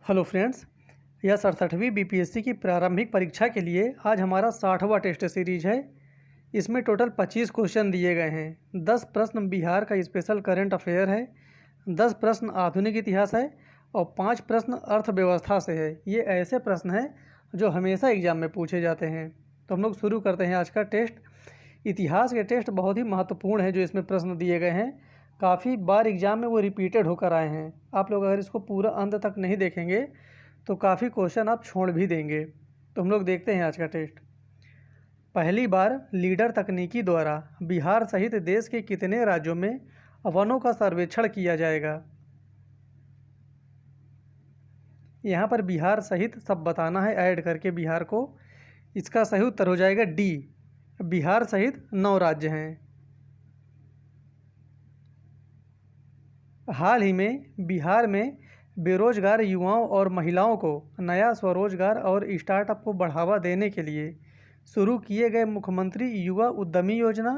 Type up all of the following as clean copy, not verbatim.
Hello friends, यह 67वीं BPSC की प्रारंभिक परीक्षा के लिए आज हमारा 60वां टेस्ट सीरीज है। इसमें टोटल 25 क्वेश्चन दिए गए हैं। 10 प्रश्न बिहार का स्पेशल करंट अफेयर है, 10 प्रश्न आधुनिक इतिहास है और 5 प्रश्न अर्थव्यवस्था से है। ये ऐसे प्रश्न हैं जो हमेशा एग्जाम में पूछे जाते हैं। तो हम लोग शुरू करते हैं आज का टेस्ट। इतिहास के टेस्ट बहुत ही महत्वपूर्ण है जो इसमें प्रश्न दिए गए हैं। काफ़ी बार एग्जाम में वो रिपीटेड होकर आए हैं। आप लोग अगर इसको पूरा अंत तक नहीं देखेंगे तो काफ़ी क्वेश्चन आप छोड़ भी देंगे। तो हम लोग देखते हैं आज का टेस्ट। पहली बार लीडर तकनीकी द्वारा बिहार सहित देश के कितने राज्यों में वनों का सर्वेक्षण किया जाएगा? यहाँ पर बिहार सहित सब बताना है, ऐड करके बिहार को। इसका सही उत्तर हो जाएगा डी, बिहार सहित 9 राज्य हैं। हाल ही में बिहार में बेरोजगार युवाओं और महिलाओं को नया स्वरोजगार और स्टार्टअप को बढ़ावा देने के लिए शुरू किए गए मुख्यमंत्री युवा उद्यमी योजना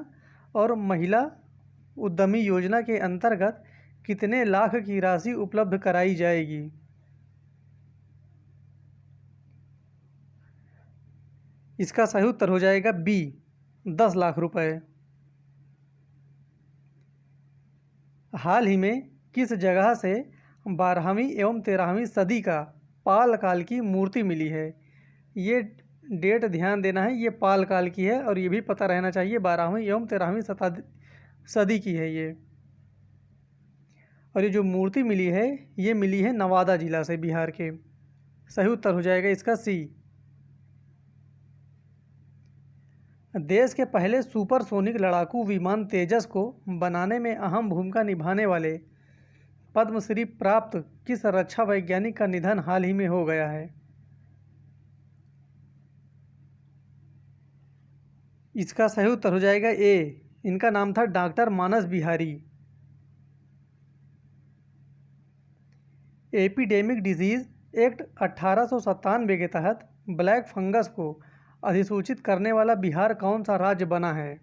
और महिला उद्यमी योजना के अंतर्गत कितने लाख की राशि उपलब्ध कराई जाएगी? इसका सही उत्तर हो जाएगा बी, 10 लाख रुपए। हाल ही में किस जगह से 12वीं एवं 13वीं सदी का पाल काल की मूर्ति मिली है? ये डेट ध्यान देना है, ये पाल काल की है और ये भी पता रहना चाहिए 12वीं एवं 13वीं सदी की है ये। और ये जो मूर्ति मिली है ये मिली है नवादा जिला से, बिहार के। सही उत्तर हो जाएगा इसका सी। देश के पहले सुपरसोनिक लड़ाकू विमान तेजस को बनाने में अहम भूमिका निभाने वाले पद्मश्री प्राप्त किस रक्षा वैज्ञानिक का निधन हाल ही में हो गया है? इसका सही उत्तर हो जाएगा ए, इनका नाम था doctor Manas Bihari. Epidemic disease act 1897 के तहत ब्लैक फंगस को अधिसूचित करने वाला बिहार कौन सा राज्य बना है?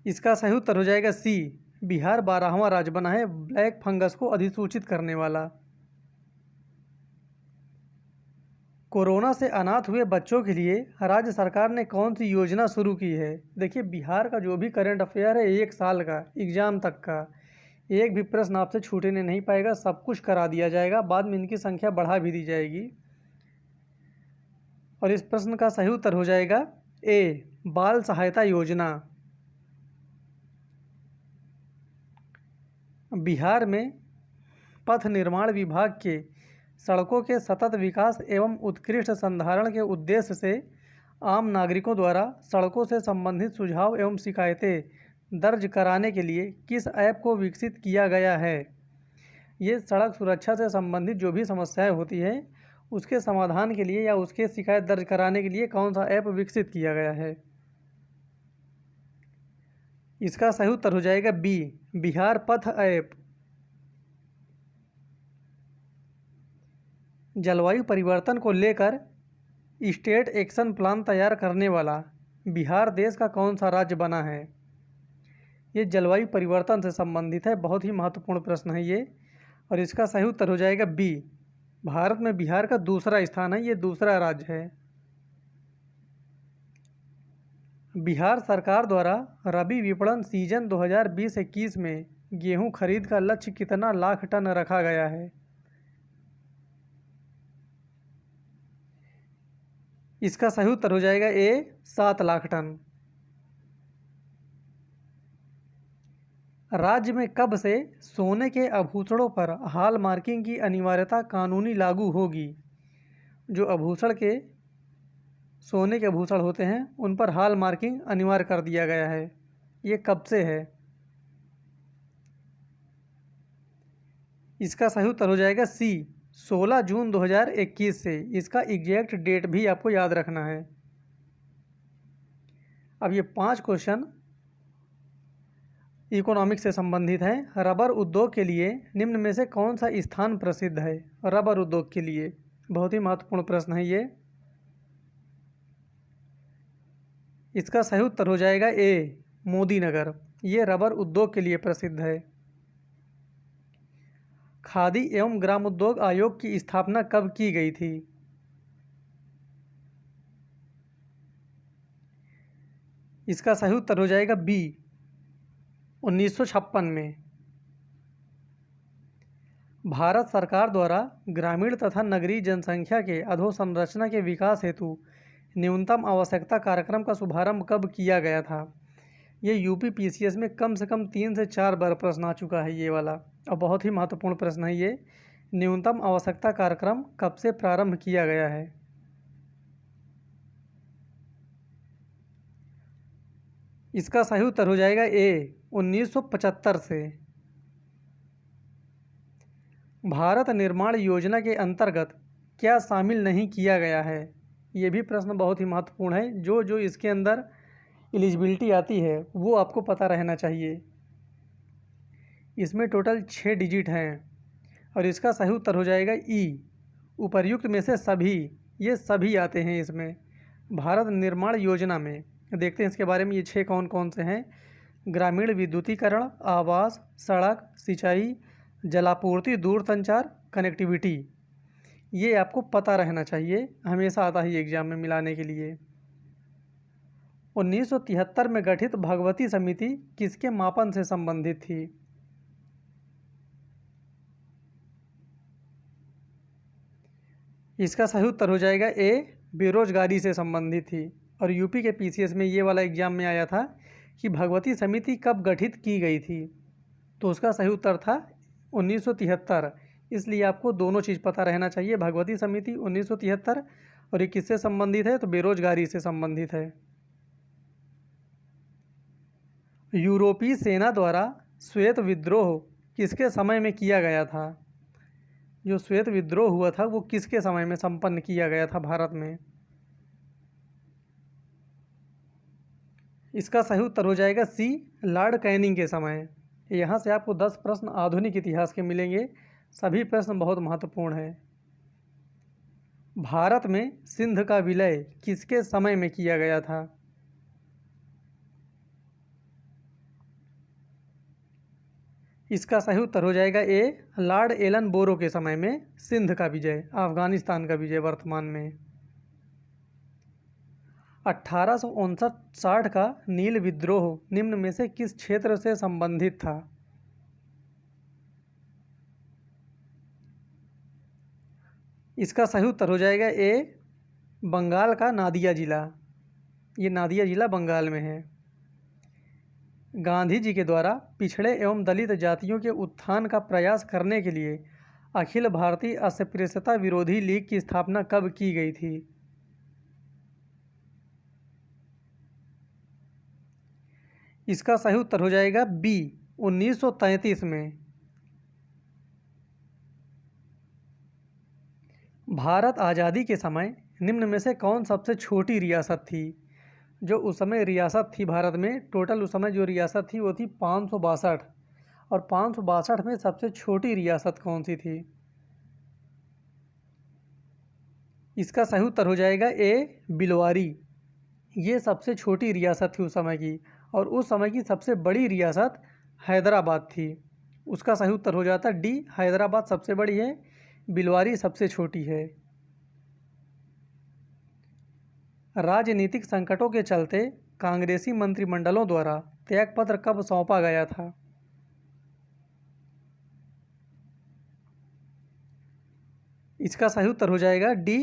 इसका सही उत्तर हो जाएगा सी, बिहार 12वां राज्य बना है ब्लैक फंगस को अधिसूचित करने वाला। कोरोना से अनाथ हुए बच्चों के लिए राज्य सरकार ने कौन सी योजना शुरू की है? देखिए, बिहार का जो भी करंट अफेयर है 1 साल का एग्जाम तक का, एक भी प्रश्न आपसे छूटने नहीं पाएगा, सब कुछ करा दिया जाएगा। बाद में इनकी संख्या बढ़ा भी दी जाएगी। और इस प्रश्न का सही उत्तर हो जाएगा ए, बाल सहायता योजना। बिहार में पथ निर्माण विभाग के सड़कों के सतत विकास एवं उत्कृष्ट संधारण के उद्देश्य से आम नागरिकों द्वारा सड़कों से संबंधित सुझाव एवं शिकायतें दर्ज कराने के लिए किस ऐप को विकसित किया गया है? ये सड़क सुरक्षा से संबंधित जो भी समस्याएं होती हैं उसके समाधान के लिए या उसके शिकायत दर्ज कराने के लिए कौन सा ऐप विकसित किया गया है? इसका सही उत्तर हो जाएगा बी, बिहार पथ ऐप। जलवायु परिवर्तन को लेकर स्टेट एक्शन प्लान तैयार करने वाला बिहार देश का कौन सा राज्य बना है? ये जलवायु परिवर्तन से संबंधित है, बहुत ही महत्वपूर्ण प्रश्न है ये। और इसका सही उत्तर हो जाएगा बी, भारत में बिहार का दूसरा स्थान है, ये दूसरा राज्य है। बिहार सरकार द्वारा रबी विपणन सीजन 2020-21 में गेहूं खरीद का लक्ष्य कितना लाख टन रखा गया है? इसका सही उत्तर हो जाएगा ए, 7 लाख टन। राज्य में कब से सोने के आभूषणों पर हॉल मार्किंग की अनिवार्यता कानूनी लागू होगी? जो आभूषण के सोने के आभूषण होते हैं उन पर हॉल मार्किंग अनिवार्य कर दिया गया है। ये कब से है? इसका सही उत्तर हो जाएगा सी, 16 जून 2021 से। इसका एग्जैक्ट डेट भी आपको याद रखना है। अब ये 5 क्वेश्चन इकोनॉमिक्स से संबंधित हैं। रबर उद्योग के लिए निम्न में से कौन सा स्थान प्रसिद्ध है? रबर उद्योग के लिए बहुत ही महत्वपूर्ण प्रश्न है ये। इसका सही उत्तर हो जाएगा ए, मोदी नगर। ये रबर उद्योग के लिए प्रसिद्ध है। खादी एवं ग्रामोद्योग आयोग की स्थापना कब की गई थी? इसका सही उत्तर हो जाएगा बी, 1956 में। भारत सरकार द्वारा ग्रामीण तथा नगरीय जनसंख्या के अधोसंरचना के विकास हेतु न्यूनतम आवश्यकता कार्यक्रम का शुभारंभ कब किया गया था? ये यूपी पीसीएस में कम से कम 3 से 4 बार प्रश्न आ चुका है ये वाला, और बहुत ही महत्वपूर्ण प्रश्न है ये। न्यूनतम आवश्यकता कार्यक्रम कब से प्रारंभ किया गया है? इसका सही उत्तर हो जाएगा ए, 1975 से। भारत निर्माण योजना के अंतर्गत क्या शामिल नहीं किया गया है? ये भी प्रश्न बहुत ही महत्वपूर्ण है। जो जो इसके अंदर एलिजिबिलिटी आती है वो आपको पता रहना चाहिए। इसमें टोटल 6 डिजिट हैं और इसका सही उत्तर हो जाएगा ई, उपर्युक्त में से सभी। ये सभी आते हैं इसमें भारत निर्माण योजना में। देखते हैं इसके बारे में, ये 6 कौन कौन से हैं। ग्रामीण विद्युतीकरण, आवास, सड़क, सिंचाई, जलापूर्ति, दूरसंचार, कनेक्टिविटी। ये आपको पता रहना चाहिए, हमेशा आता है एग्जाम में मिलाने के लिए। 1973 में गठित भगवती समिति किसके मापन से संबंधित थी? इसका सही उत्तर हो जाएगा ए, बेरोजगारी से संबंधित थी। और यूपी के पीसीएस में ये वाला एग्जाम में आया था कि भगवती समिति कब गठित की गई थी, तो उसका सही उत्तर था 1973। इसलिए आपको दोनों चीज़ पता रहना चाहिए। भगवती समिति 1973 और ये किससे संबंधित है, तो बेरोजगारी से संबंधित है। यूरोपीय सेना द्वारा श्वेत विद्रोह किसके समय में किया गया था? जो श्वेत विद्रोह हुआ था वो किसके समय में संपन्न किया गया था भारत में? इसका सही उत्तर हो जाएगा सी, लॉर्ड कैनिंग के समय। यहाँ से आपको 10 प्रश्न आधुनिक इतिहास के मिलेंगे, सभी प्रश्न बहुत महत्वपूर्ण हैं। भारत में सिंध का विलय किसके समय में किया गया था? इसका सही उत्तर हो जाएगा ए, लॉर्ड एलन बोरो के समय में सिंध का विजय, अफगानिस्तान का विजय वर्तमान में। 1859-60 का नील विद्रोह निम्न में से किस क्षेत्र से संबंधित था? इसका सही उत्तर हो जाएगा ए, बंगाल का नादिया जिला। ये नादिया जिला बंगाल में है। गांधी जी के द्वारा पिछड़े एवं दलित जातियों के उत्थान का प्रयास करने के लिए अखिल भारतीय अस्पृश्यता विरोधी लीग की स्थापना कब की गई थी? इसका सही उत्तर हो जाएगा बी, 1933 में। भारत आज़ादी के समय निम्न में से कौन सबसे छोटी रियासत थी? जो उस समय रियासत थी भारत में, टोटल उस समय जो रियासत थी वो थी 562, और 562 में सबसे छोटी रियासत कौन सी थी? इसका सही उत्तर हो जाएगा ए, बिलवारी। ये सबसे छोटी रियासत थी उस समय की, और उस समय की सबसे बड़ी रियासत हैदराबाद थी। उसका सही उत्तर हो जाता डी, हैदराबाद सबसे बड़ी है, बिलवारी सबसे छोटी है। राजनीतिक संकटों के चलते कांग्रेसी मंत्रिमंडलों द्वारा त्यागपत्र कब सौंपा गया था? इसका सही उत्तर हो जाएगा डी,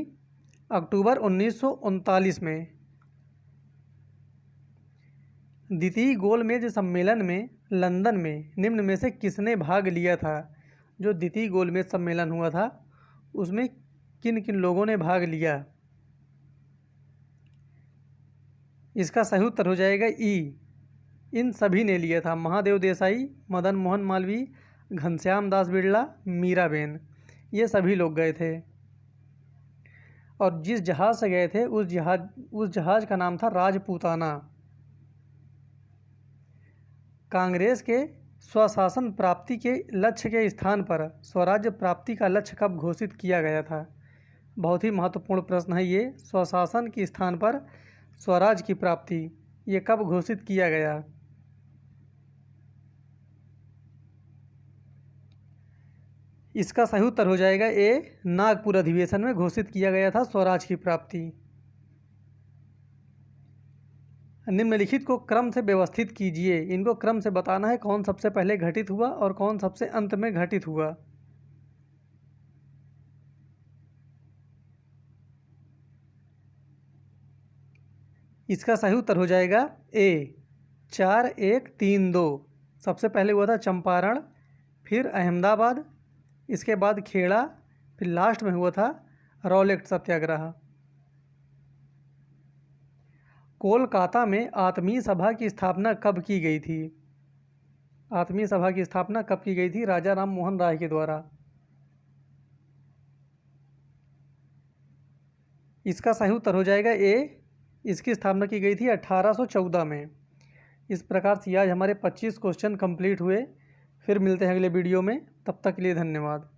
अक्टूबर 1939 में। द्वितीय गोलमेज सम्मेलन में लंदन में निम्न में से किसने भाग लिया था? जो द्वितीय गोलमेज सम्मेलन हुआ था उसमें किन किन लोगों ने भाग लिया? इसका सही उत्तर हो जाएगा ई, इन सभी ने लिया था। महादेव देसाई, मदन मोहन मालवीय, घनश्याम दास बिरला, मीराबेन, ये सभी लोग गए थे। और जिस जहाज़ से गए थे उस जहाज़ का नाम था राजपूताना। कांग्रेस के स्वशासन प्राप्ति के लक्ष्य के स्थान पर स्वराज्य प्राप्ति का लक्ष्य कब घोषित किया गया था? बहुत ही महत्वपूर्ण प्रश्न है ये। स्वशासन के स्थान पर स्वराज की प्राप्ति, ये कब घोषित किया गया? इसका सही उत्तर हो जाएगा ए, नागपुर अधिवेशन में घोषित किया गया था स्वराज की प्राप्ति। निम्नलिखित को क्रम से व्यवस्थित कीजिए। इनको क्रम से बताना है, कौन सबसे पहले घटित हुआ और कौन सबसे अंत में घटित हुआ। इसका सही उत्तर हो जाएगा ए, 4, 1, 3, 2। सबसे पहले हुआ था चंपारण, फिर अहमदाबाद, इसके बाद खेड़ा, फिर लास्ट में हुआ था रॉलेट सत्याग्रह। कोलकाता में आत्मीय सभा की स्थापना कब की गई थी? आत्मीय सभा की स्थापना कब की गई थी? राजा राम मोहन राय के द्वारा। इसका सही उत्तर हो जाएगा ए, इसकी स्थापना की गई थी 1814 में। इस प्रकार से आज हमारे 25 क्वेश्चन कंप्लीट हुए। फिर मिलते हैं अगले वीडियो में, तब तक के लिए धन्यवाद।